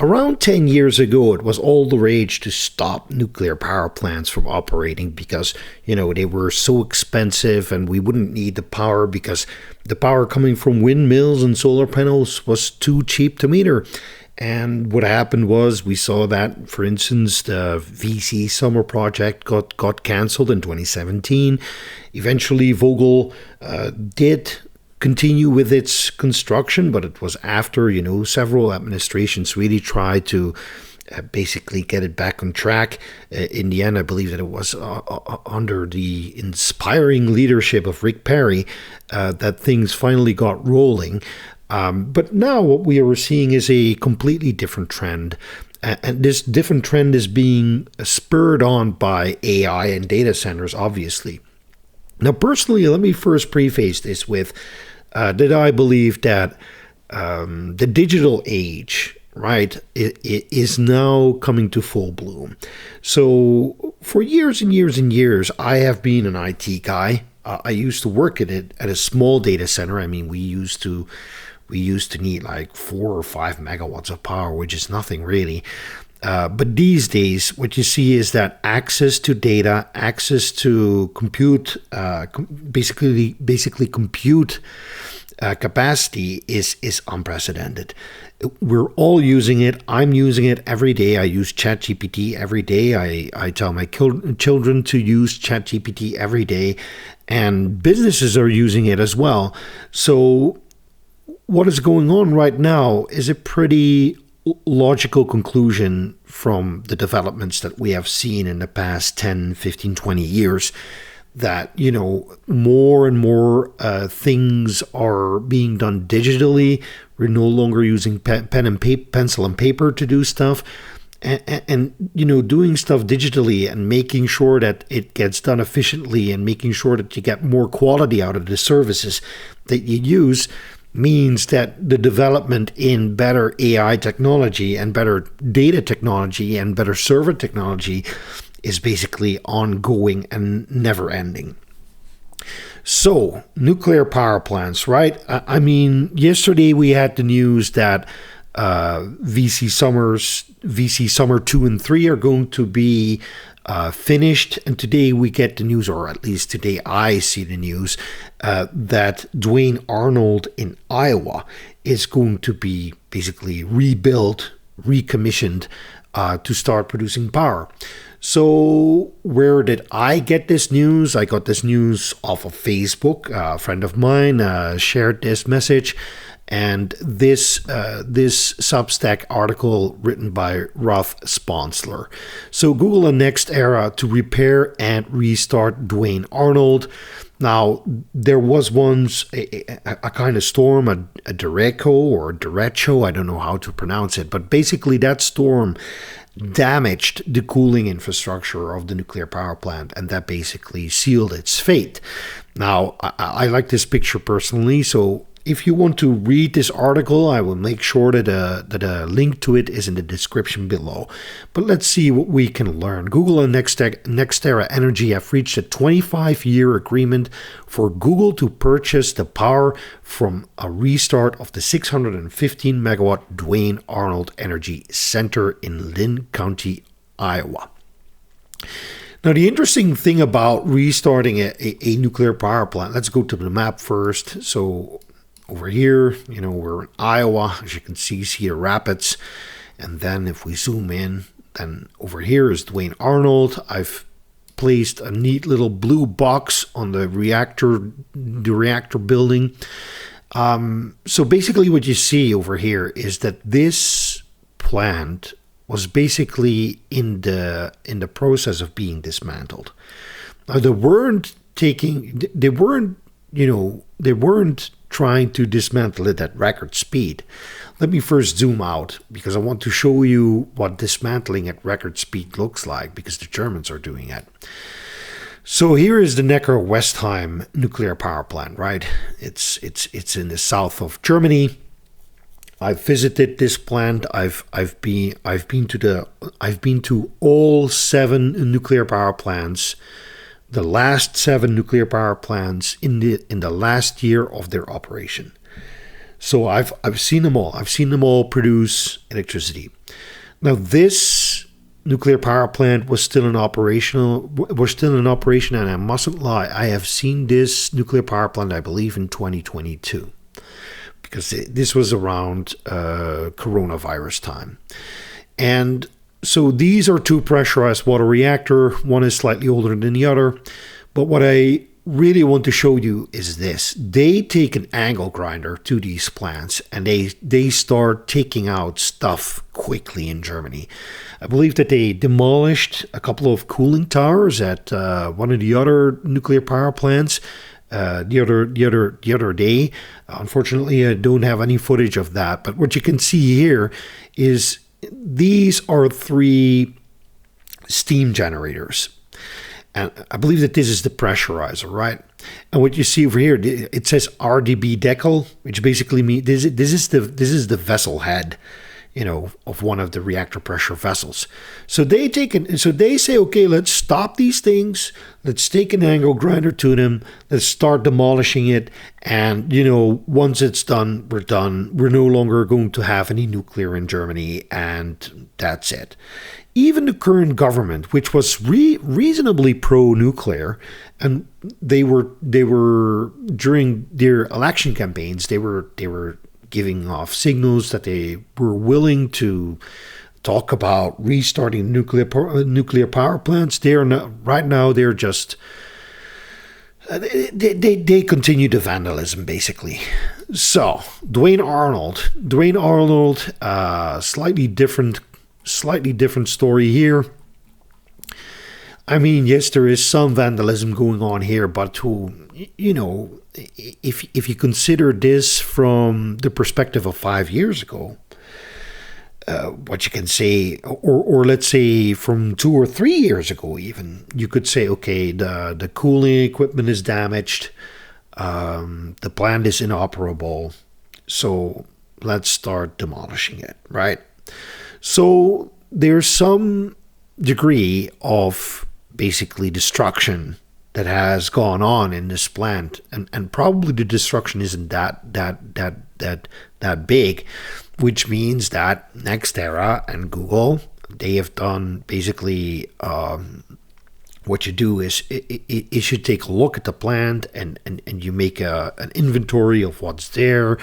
Around 10 years ago, it was all the rage to stop nuclear power plants from operating because, they were so expensive and we wouldn't need the power because the power coming from windmills and solar panels was too cheap to meter. And what happened was we saw that, for instance, the VC summer project got cancelled in 2017. Eventually, Vogel did continue with its construction, but it was after, several administrations really tried to basically get it back on track. In the end, I believe that it was under the inspiring leadership of Rick Perry that things finally got rolling. But now what we are seeing is a completely different trend. And this different trend is being spurred on by AI and data centers, obviously. Now, personally, let me first preface this with that I believe that the digital age, right, it is now coming to full bloom. So for years and years and years, I have been an IT guy. I used to work at a small data center. I mean, we used to need like 4 or 5 megawatts of power, which is nothing really. But these days, what you see is that access to data, access to compute, basically compute capacity is unprecedented. We're all using it. I'm using it every day. I use ChatGPT every day. I tell my children to use ChatGPT every day, and businesses are using it as well. So what is going on right now is a pretty logical conclusion from the developments that we have seen in the past 10, 15, 20 years that, more and more things are being done digitally. We're no longer using pencil and paper to do stuff. And doing stuff digitally and making sure that it gets done efficiently and making sure that you get more quality out of the services that you use means that the development in better AI technology and better data technology and better server technology is basically ongoing and never ending. So, nuclear power plants, right? I mean, yesterday we had the news that VC Summer 2 and 3 are going to be finished. And today we get the news, or at least today I see the news, that Duane Arnold in Iowa is going to be basically rebuilt, recommissioned to start producing power. So where did I get this news? I got this news off of Facebook. A friend of mine shared this message. And this Substack article written by Roth Sponsler. So Google and NextEra to repair and restart Duane Arnold. Now, there was once a kind of storm, a derecho or derecho, I don't know how to pronounce it, but basically that storm damaged the cooling infrastructure of the nuclear power plant, and that basically sealed its fate. Now, I like this picture personally, so if you want to read this article, I will make sure that a link to it is in the description below. But let's see what we can learn. Google and NextEra Energy have reached a 25-year agreement for Google to purchase the power from a restart of the 615-megawatt Duane Arnold Energy Center in Lynn County, Iowa. Now, the interesting thing about restarting a nuclear power plant, let's go to the map first. So over here, we're in Iowa, as you can see Cedar Rapids. And then if we zoom in, then over here is Duane Arnold. I've placed a neat little blue box on the reactor building. So basically what you see over here is that this plant was basically in the process of being dismantled. Now, they weren't trying to dismantle it at record speed. Let me first zoom out because I want to show you what dismantling at record speed looks like, because the Germans are doing it. So here is the Neckar-Westheim nuclear power plant, right? It's in the south of Germany. I've visited this plant. I've been to all 7 nuclear power plants. The last 7 nuclear power plants in the last year of their operation. So I've seen them all. I've seen them all produce electricity. Now this nuclear power plant was still in operation, and I mustn't lie, I have seen this nuclear power plant, I believe, in 2022, because this was around coronavirus time. And so these are two pressurized water reactor. One is slightly older than the other. But what I really want to show you is this. They take an angle grinder to these plants, and they start taking out stuff quickly in Germany. I believe that they demolished a couple of cooling towers at one of the other nuclear power plants the other day. Unfortunately, I don't have any footage of that. But what you can see here is these are 3 steam generators. And I believe that this is the pressurizer, right? And what you see over here, it says RDB decal, which basically means this is the vessel head, of one of the reactor pressure vessels. So they say, okay, let's stop these things. Let's take an angle grinder to them. Let's start demolishing it. And, once it's done, we're done. We're no longer going to have any nuclear in Germany. And that's it. Even the current government, which was reasonably pro-nuclear, and they were during their election campaigns, they were giving off signals that they were willing to talk about restarting nuclear power plants. They are not right now. They're just they continue the vandalism basically. So Duane Arnold, slightly different story here. I mean, yes, there is some vandalism going on here, but if you consider this from the perspective of 5 years ago, what you can say, or let's say from 2 or 3 years ago even, you could say, okay, the cooling equipment is damaged, the plant is inoperable, so let's start demolishing it, right? So there's some degree of basically destruction that has gone on in this plant, and probably the destruction isn't that big, which means that NextEra and Google, they have done basically what you do is you should take a look at the plant and you make an inventory of what's there,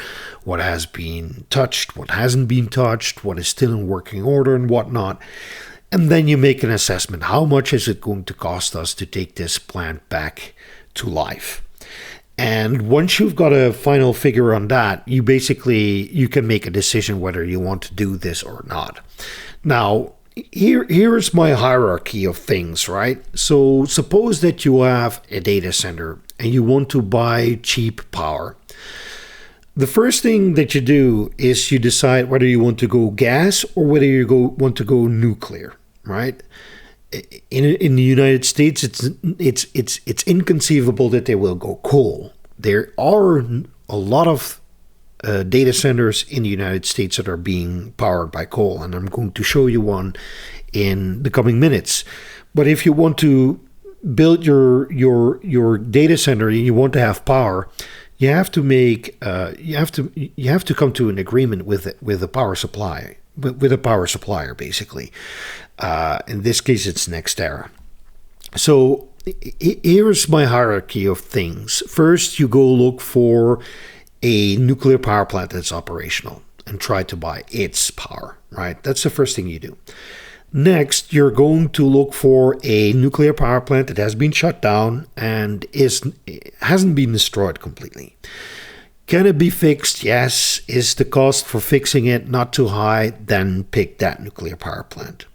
what has been touched, what hasn't been touched, what is still in working order and whatnot. And then you make an assessment. How much is it going to cost us to take this plant back to life? And once you've got a final figure on that, you can make a decision whether you want to do this or not. Now, here's my hierarchy of things, right? So suppose that you have a data center and you want to buy cheap power. The first thing that you do is you decide whether you want to go gas or whether you want to go nuclear, right? In the United States, it's inconceivable that they will go coal. There are a lot of data centers in the United States that are being powered by coal, and I'm going to show you one in the coming minutes. But if you want to build your data center and you want to have power, you have to come to an agreement with a power supply, with a power supplier basically. In this case, it's NextEra. So here's my hierarchy of things. First, you go look for a nuclear power plant that's operational and try to buy its power, right? That's the first thing you do. Next, you're going to look for a nuclear power plant that has been shut down and hasn't been destroyed completely. Can it be fixed? Yes. Is the cost for fixing it not too high? Then pick that nuclear power plant.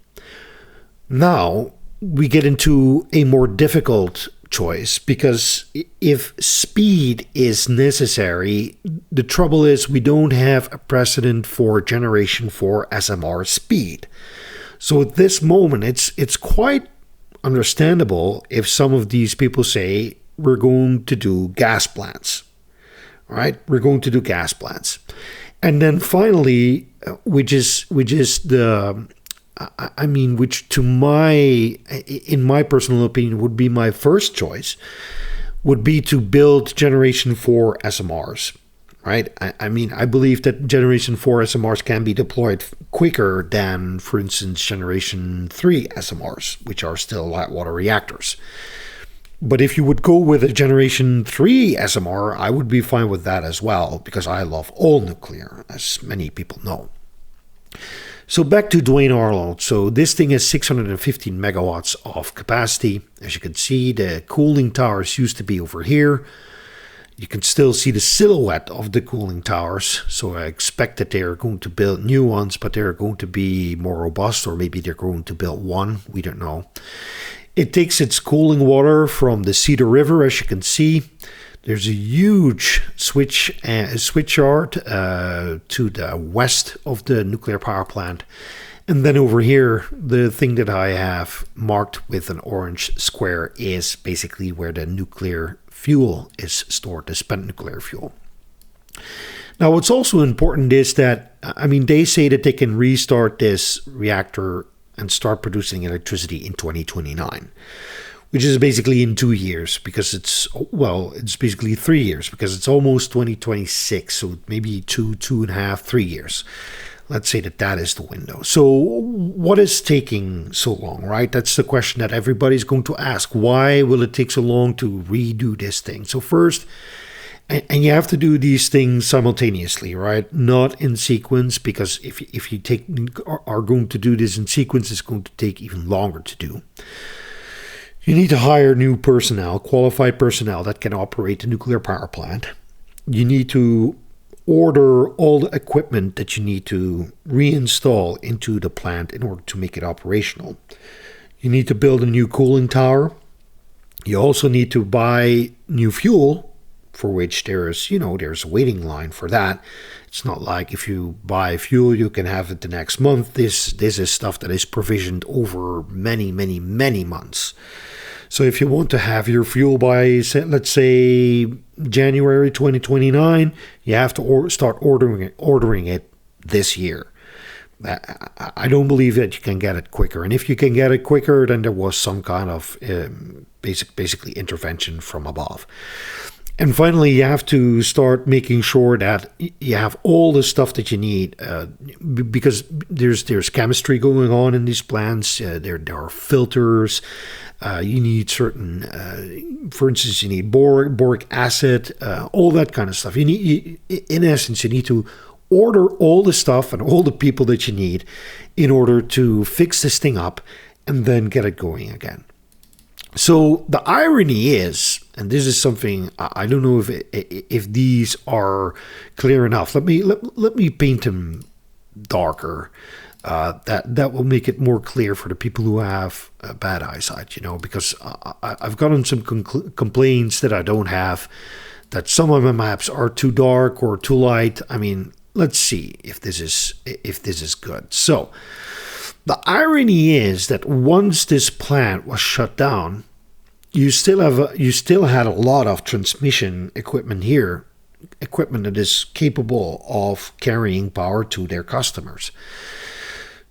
Now, we get into a more difficult choice, because if speed is necessary, the trouble is we don't have a precedent for Generation 4 SMR speed. So at this moment, it's quite understandable if some of these people say we're going to do gas plants, right? We're going to do gas plants. And then finally, which in my personal opinion would be my first choice, would be to build Generation 4 SMRs. right? I mean, I believe that Generation 4 SMRs can be deployed quicker than, for instance, Generation 3 SMRs, which are still light water reactors. But if you would go with a Generation 3 SMR, I would be fine with that as well, because I love all nuclear, as many people know. So back to Duane Arnold. So this thing has 615 megawatts of capacity. As you can see, the cooling towers used to be over here. You can still see the silhouette of the cooling towers. So I expect that they are going to build new ones, but they're going to be more robust, or maybe they're going to build one. We don't know. It takes its cooling water from the Cedar River, as you can see. There's a huge switchyard to the west of the nuclear power plant. And then over here, the thing that I have marked with an orange square is basically where the nuclear fuel is stored, the spent nuclear fuel. Now, what's also important is that, I mean, they say that they can restart this reactor and start producing electricity in 2029. Which is basically in 2 years, because it's basically 3 years, because it's almost 2026, so maybe 2.5, 3 years. Let's say that is the window. So what is taking so long, right? That's the question that everybody's going to ask. Why will it take so long to redo this thing? So first, and you have to do these things simultaneously, right? Not in sequence, because if you are going to do this in sequence, it's going to take even longer to do. You need to hire new personnel, qualified personnel that can operate the nuclear power plant. You need to order all the equipment that you need to reinstall into the plant in order to make it operational. You need to build a new cooling tower. You also need to buy new fuel, for which there's a waiting line for that. It's not like if you buy fuel, you can have it the next month. This is stuff that is provisioned over many, many, many months. So if you want to have your fuel by, let's say, January 2029, you have to start ordering it this year. I don't believe that you can get it quicker. And if you can get it quicker, then there was some kind of basically intervention from above. And finally, you have to start making sure that you have all the stuff that you need, because there's chemistry going on in these plants. There are filters. You need certain, for instance, you need boric acid, all that kind of stuff. In essence, you need to order all the stuff and all the people that you need in order to fix this thing up and then get it going again. So the irony is, and this is something I don't know if these are clear enough. Let me paint them darker. That will make it more clear for the people who have bad eyesight. Because I've gotten some complaints that I don't have, that some of my maps are too dark or too light. I mean, let's see if this is good. So the irony is that once this plant was shut down, you still had a lot of transmission equipment here, equipment that is capable of carrying power to their customers.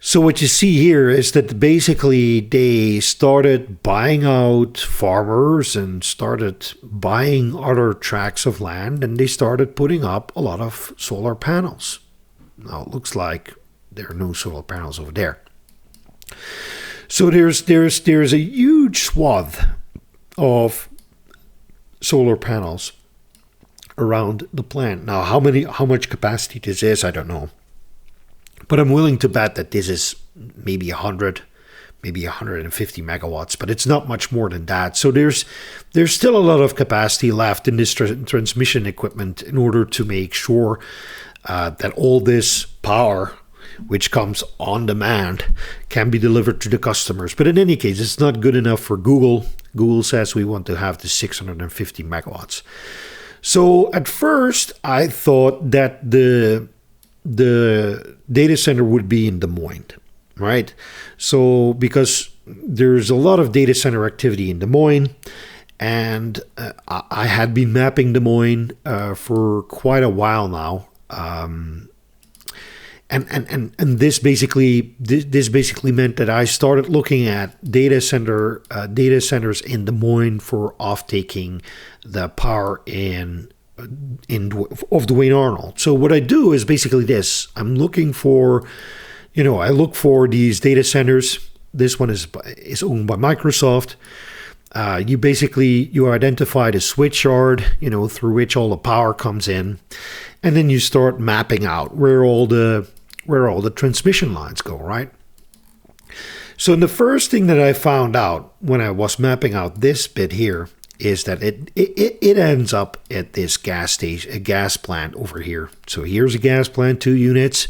So what you see here is that basically they started buying out farmers and started buying other tracts of land, and they started putting up a lot of solar panels. Now it looks like there are no solar panels over there. So there's a huge swath of solar panels around the plant. Now how much capacity this is, I don't know. But I'm willing to bet that this is maybe 100, maybe 150 megawatts, but it's not much more than that. So there's still a lot of capacity left in this transmission equipment in order to make sure that all this power, which comes on demand, can be delivered to the customers. But in any case, it's not good enough for Google. Google says we want to have the 650 megawatts. So at first, I thought that the data center would be in Des Moines, right? So because there's a lot of data center activity in Des Moines, and I had been mapping Des Moines for quite a while now, and this basically meant that I started looking at data centers in Des Moines for off-taking the power in of Duane Arnold. So what I do is basically this. I'm looking for, I look for these data centers. This one is owned by Microsoft. You identify the switch yard, through which all the power comes in, and then you start mapping out where all the transmission lines go, right? So the first thing that I found out when I was mapping out this bit here is that it ends up at this gas station, a gas plant over here. So here's a gas plant, 2 units.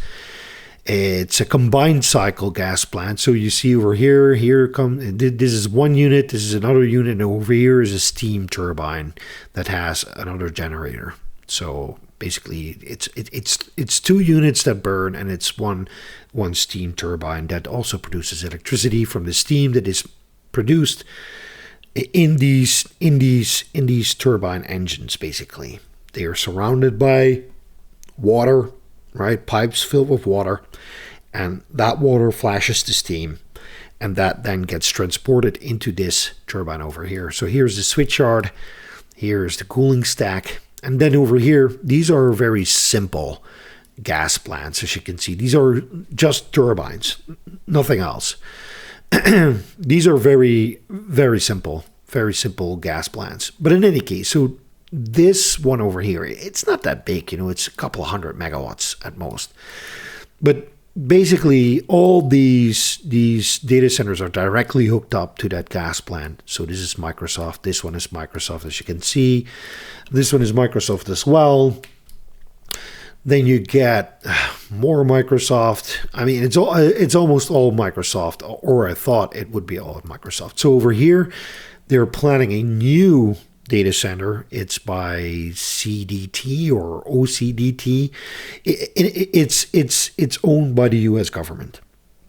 It's a combined cycle gas plant. So you see over here, this is 1 unit, this is another unit, and over here is a steam turbine that has another generator. So basically it's 2 units that burn, and it's one steam turbine that also produces electricity from the steam that is produced in these turbine engines. Basically, they are surrounded by water, right? Pipes filled with water, and that water flashes to steam, and that then gets transported into this turbine over here. So here's the switch yard, here's the cooling stack, and then over here, these are very simple gas plants. As you can see, these are just turbines, nothing else. These are very, very simple gas plants. But in any case, so this one over here, it's not that big, it's a couple of 100 megawatts at most. But basically, all these data centers are directly hooked up to that gas plant. So this is Microsoft. This one is Microsoft, as you can see. This one is Microsoft as well. Then you get more Microsoft. I mean, it's almost all Microsoft, or I thought it would be all Microsoft. So over here, they're planning a new data center. It's by CDT or OCDT. It's owned by the U.S. government.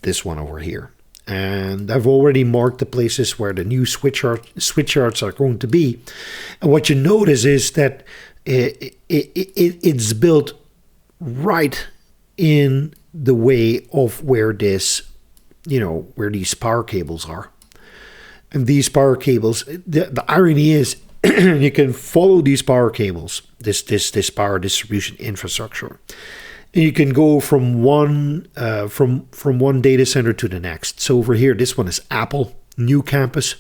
This one over here, and I've already marked the places where the new switch yards are going to be. And what you notice is that it's built right in the way of where these power cables are. And these power cables, the irony is, you can follow these power cables, this power distribution infrastructure, and you can go from one data center to the next. So over here, this one is Apple, new campus.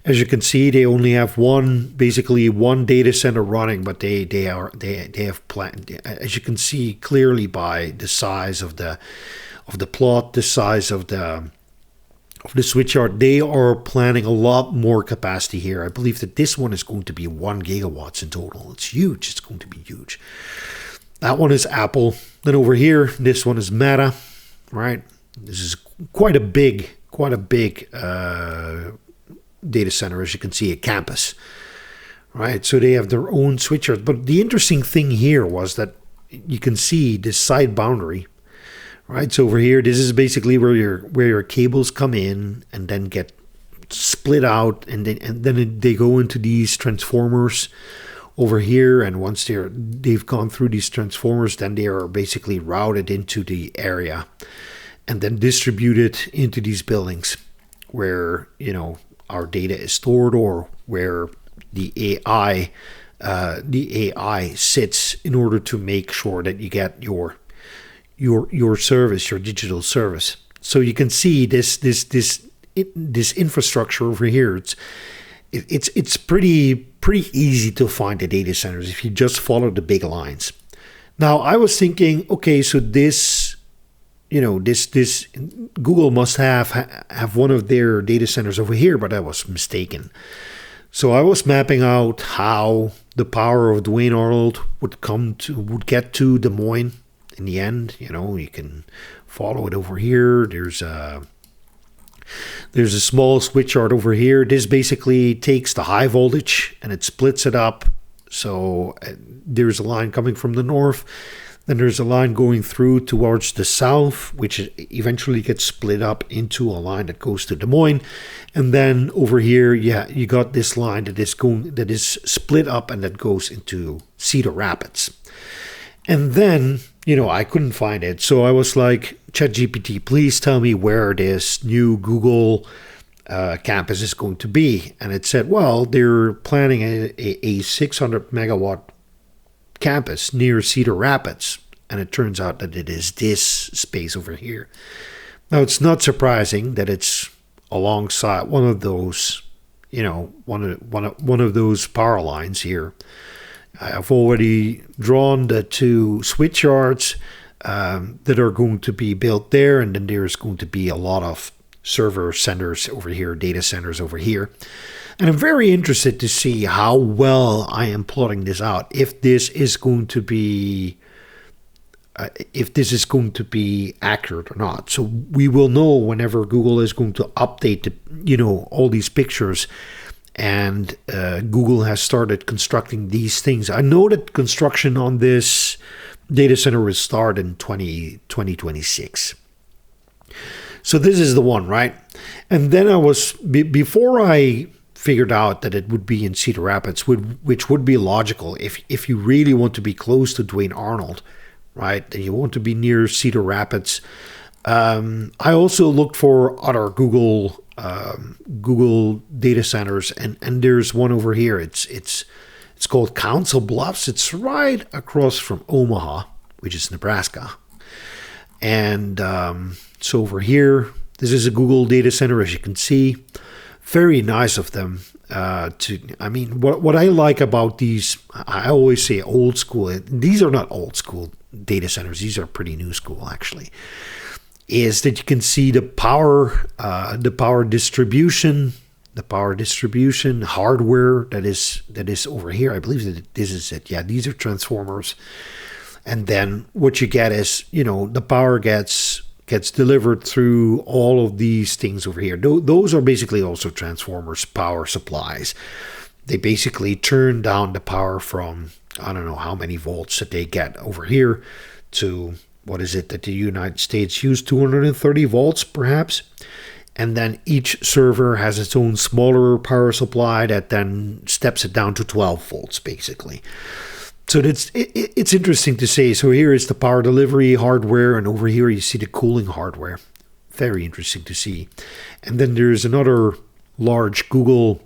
As you can see, they only have one data center running, but they have planned. As you can see clearly by the size of the plot, the size of the switch yard, they are planning a lot more capacity here. I believe that this one is going to be 1 gigawatts in total. It's huge. It's going to be huge. That one is Apple. Then over here, this one is Meta, right? This is quite a big data center, as you can see, a campus, right? So they have their own switch yards. But the interesting thing here was that you can see this side boundary, right? So over here, this is basically where your cables come in and then get split out, and then they go into these transformers over here. And once they've gone through these transformers, then they are basically routed into the area and then distributed into these buildings where our data is stored, or where the AI sits in order to make sure that you get your service, your digital service. So you can see this infrastructure over here. It's pretty easy to find the data centers if you just follow the big lines. Now I was thinking, okay, so this Google must have one of their data centers over here, but I was mistaken. So I was mapping out how the power of Duane Arnold would get to Des Moines in the end. You can follow it over here. There's a small switch yard over here. This basically takes the high voltage and it splits it up. So there's a line coming from the north. Then there's a line going through towards the south, which eventually gets split up into a line that goes to Des Moines. And then over here, you got this line that is split up and that goes into Cedar Rapids. And then, I couldn't find it. So I was like, ChatGPT, please tell me where this new Google campus is going to be. And it said, well, they're planning a 600 megawatt campus near Cedar Rapids. And it turns out that it is this space over here. Now, it's not surprising that it's alongside one of those, one of those power lines here. I've already drawn the two switch yards that are going to be built there, and then there's going to be a lot of server centers over here, data centers over here. And I'm very interested to see how well I am plotting this out. If this is going to be accurate or not. So we will know whenever Google is going to update all these pictures, and Google has started constructing these things. I know that construction on this data center will start in 2026. So this is the one, right? And then before I figured out that it would be in Cedar Rapids, which would be logical if you really want to be close to Duane Arnold, right? And you want to be near Cedar Rapids. I also looked for other Google data centers, and there's one over here. It's called Council Bluffs. It's right across from Omaha, which is Nebraska. And so over here, this is a Google data center, as you can see. Very nice of them. What I like about these, I always say old school. These are not old school data centers. These are pretty new school, actually. Is that you can see the power distribution hardware that is over here. I believe that this is it. Yeah, these are transformers. And then what you get is, the power gets delivered through all of these things over here. Those are basically also transformers, power supplies. They basically turn down the power from, I don't know how many volts that they get over here to, what is it that the United States use, 230 volts perhaps. And then each server has its own smaller power supply that then steps it down to 12 volts basically. So it's interesting to see. So here is the power delivery hardware, and over here you see the cooling hardware. Very interesting to see. And then there's another large Google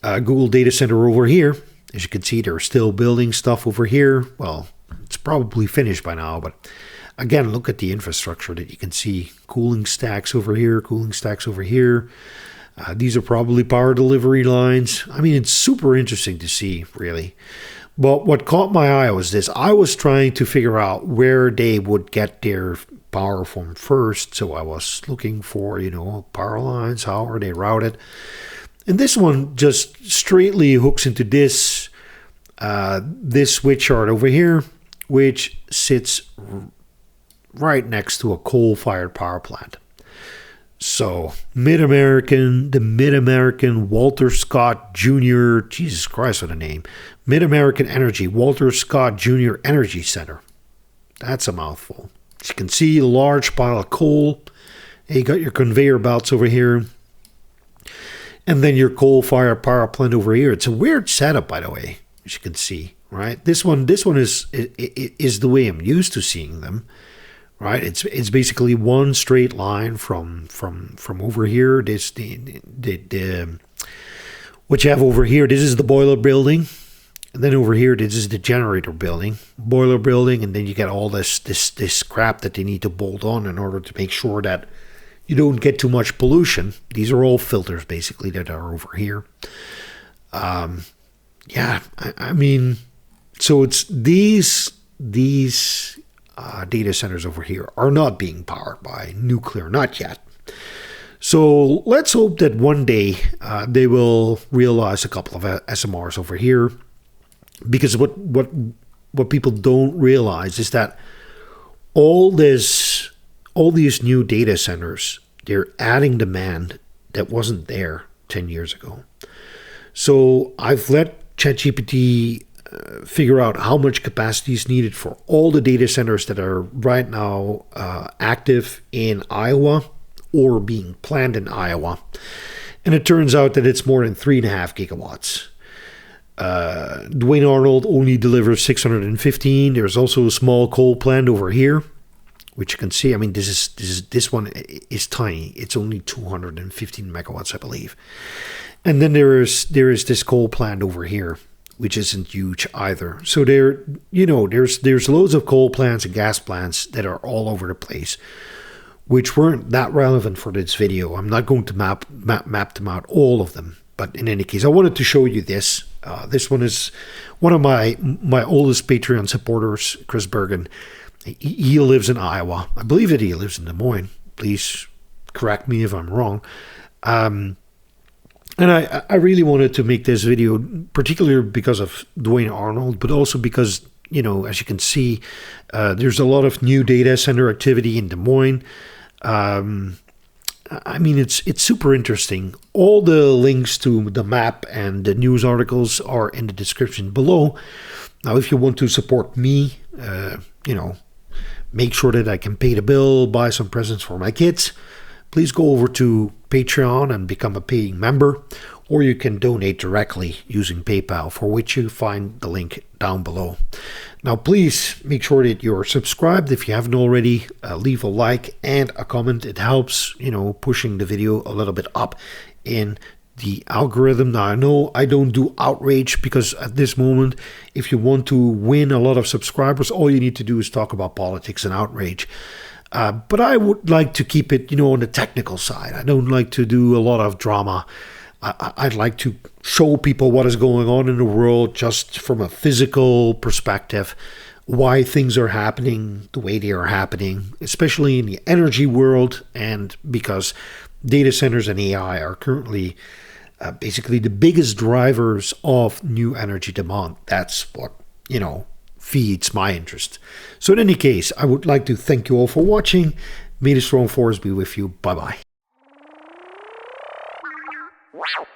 data center over here. As you can see, they're still building stuff over here. Well, it's probably finished by now, but again, look at the infrastructure that you can see. Cooling stacks over here, cooling stacks over here. These are probably power delivery lines. I mean, it's super interesting to see, really. But what caught my eye was this. I was trying to figure out where they would get their power from first. So I was looking for, power lines. How are they routed? And this one just straightly hooks into this switch yard over here, which sits right next to a coal-fired power plant. So the Mid-American Walter Scott Jr., Jesus Christ, what a name. Mid-American Energy, Walter Scott Jr. Energy Center. That's a mouthful. As you can see, a large pile of coal. You got your conveyor belts over here. And then your coal-fired power plant over here. It's a weird setup, by the way, as you can see, right? This one is the way I'm used to seeing them. Right, it's basically one straight line from over here. This what you have over here. This is the boiler building, and then over here this is the generator building, boiler building, and then you get all this crap that they need to bolt on in order to make sure that you don't get too much pollution. These are all filters basically that are over here. I mean, so it's these. Data centers over here are not being powered by nuclear, not yet. So let's hope that one day they will realize a couple of SMRs over here, because what people don't realize is that all these new data centers, they're adding demand that wasn't there 10 years ago. So I've let ChatGPT figure out how much capacity is needed for all the data centers that are right now active in Iowa or being planned in Iowa. And it turns out that it's more than 3.5 gigawatts. Duane Arnold only delivers 615. There's also a small coal plant over here, which you can see. I mean, this one is tiny. It's only 215 megawatts, I believe. And then there is this coal plant over here, which isn't huge either. So there's loads of coal plants and gas plants that are all over the place, which weren't that relevant for this video. I'm not going to map them out, all of them. But in any case, I wanted to show you this. This one is one of my oldest Patreon supporters, Chris Bergen. He lives in Iowa. I believe that he lives in Des Moines. Please correct me if I'm wrong. And I really wanted to make this video, particularly because of Duane Arnold, but also because, as you can see, there's a lot of new data center activity in Des Moines. I mean, it's super interesting. All the links to the map and the news articles are in the description below. Now, if you want to support me, make sure that I can pay the bill, buy some presents for my kids, please go over to Patreon and become a paying member, or you can donate directly using PayPal, for which you find the link down below. Now, please make sure that you're subscribed if you haven't already. Leave a like and a comment. It helps, pushing the video a little bit up in the algorithm. Now, I know I don't do outrage, because at this moment, if you want to win a lot of subscribers, all you need to do is talk about politics and outrage. But I would like to keep it, on the technical side. I don't like to do a lot of drama. I'd like to show people what is going on in the world just from a physical perspective, why things are happening the way they are happening, especially in the energy world, and because data centers and AI are currently basically the biggest drivers of new energy demand. That's what, feeds my interest. So in any case, I would like to thank you all for watching. May the strong force be with you. Bye-bye. Wow.